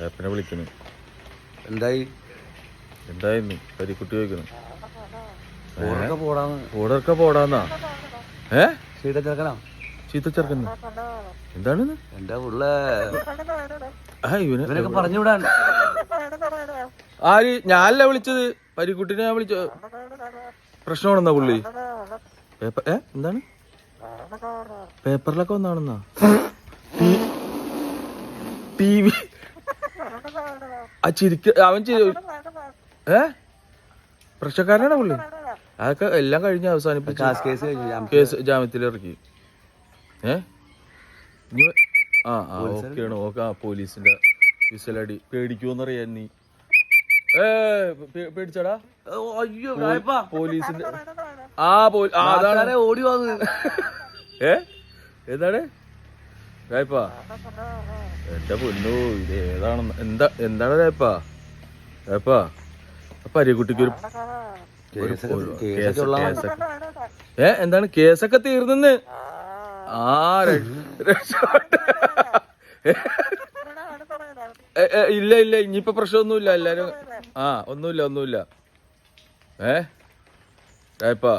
ഏപ്പനെ വിളിക്കുന്നു. എന്തായിരുന്നു കരിക്കുട്ടി ചോദിക്കുന്നു. ഓടൊക്കെ പോടാന്നാ? ചീത്ത ചെറുക്കൻ എന്താണ് എന്റെ ഉള്ള ഇവനൊക്കെ പറഞ്ഞുവിടാൻ. ആര്? ഞാനല്ല വിളിച്ചത്, പരിക്കുട്ടിനെ ഞാൻ വിളിച്ച. പ്രശ്നമാണെന്നാ പുള്ളി? എന്താണ് പേപ്പറിലൊക്കെ വന്നാണെന്നാ? ടി വി ആ ചിരിക്ക അവൻ പ്രശ്നക്കാരനാണ് പുള്ളി. അതൊക്കെ എല്ലാം കഴിഞ്ഞ് അവസാനിപ്പിച്ചു. കേസ് ജാമ്യത്തിലിറക്കി. ഓക്കെയാണ്. ഓക്കെ. പോലീസിന്റെ വിസലടി പേടിക്കുമെന്നറിയാൻ നീ പേടിച്ചടാ? പോലീസിന്റെ അതാണ് ഓടി വന്ന്. ഏതാണ് രായപ്പാ? എന്റെ പൊന്നു, ഇത് ഏതാണെന്ന് എന്താണ് രായപ്പാ? രായപ്പാ പരിക്കുട്ടിക്ക് എന്താണ് കേസൊക്കെ തീർന്നെന്ന്? ഇല്ല ഇല്ല, ഇനിയിപ്പോ പ്രശ്നമൊന്നുമില്ല. എല്ലാരും ഒന്നുമില്ല. രായപ്പാ